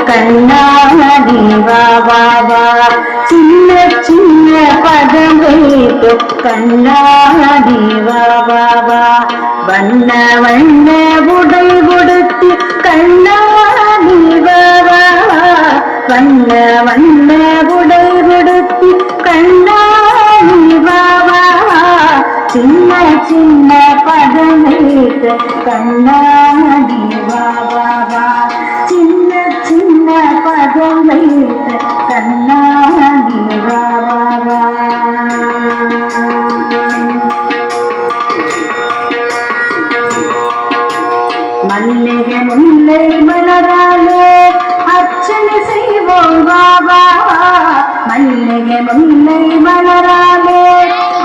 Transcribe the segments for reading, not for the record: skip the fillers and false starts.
கண்ணாடி வாவா சின்ன சின்ன பதம் வைத்து கண்ணாடி வாவா வண்ண வண்ண உடை கொடுத்து கண்ணாடி வாவா வண்ண வண்ண உடை கொடுத்து கண்ணாடி வாவா சின்ன சின்ன பதம் வைத்து கண்ணாடி வாவா சின்ன சின்ன பதம் வைத்து கண்ணாடி வாவா மல்லிகை முல்லை மலராலே அர்ச்சனை செய்வோம் வாவா மல்லிகை முல்லை மலராலே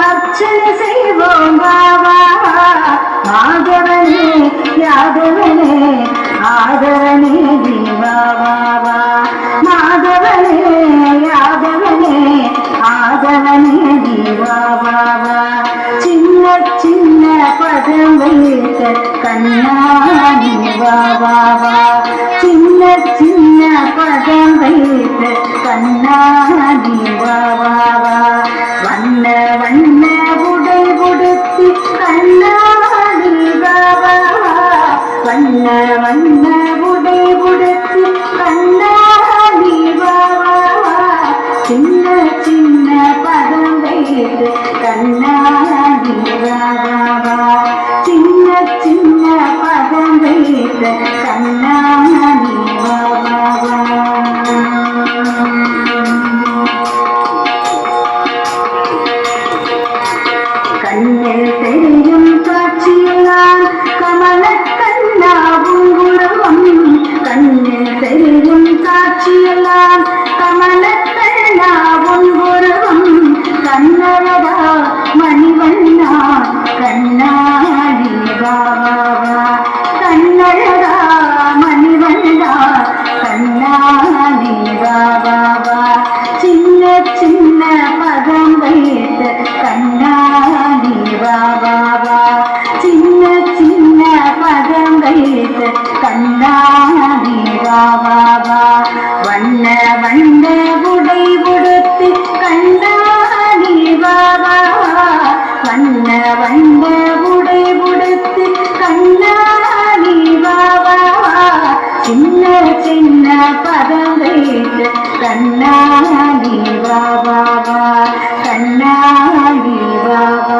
அர்ச்சனை செய்வோம் வாவா மாதவனே யாதவனே ஆதவனே ஜீவாவா மாதவனே யாதவனே ஆதவனே ஜீவாவா சின்ன சின்ன பதம் வைத்த கண்ணாடி வாவா சின்ன சின்ன பதம் வைத்த கண்ணாடி வாவா வண்ண வண்ண உடை கொடுத்து கண்ணாடி வாவா வண்ண வண்ண உடை கொடுத்து கண்ணாடி வாவா சின்ன சின்ன பதம் வைத்து கண்ணாடி வாவா சின்ன சின்ன பதம் வைத்து கண்ணாடி வாவா கண்ணில் தெரியும் காட்சியெல்லாம் கமல கண்ணாவும் உருவம் கண்ணில் தெரியும் காட்சியெல்லாம் கமல கண்ணாவும் உருவம் கண்ணழகா மணிவண்ணா கண்ணாடி வாவா கண்ணழகா மணிவண்ணா கண்ணாடி வாவா சின்ன சின்ன பதம் வைத்து கண்ணாடி வாவா சின்ன சின்ன பதம் வைத்து கண்ணாடி வாவா வண்ண வண்ண உடை கொடுத்து கண்ணாடி வாவா வண்ண வண்ண உடை கொடுத்து கண்ணாடி வாவா சின்ன சின்ன பதம் வைத்து கண்ணாடி வாவா கண்ணாடி வாவா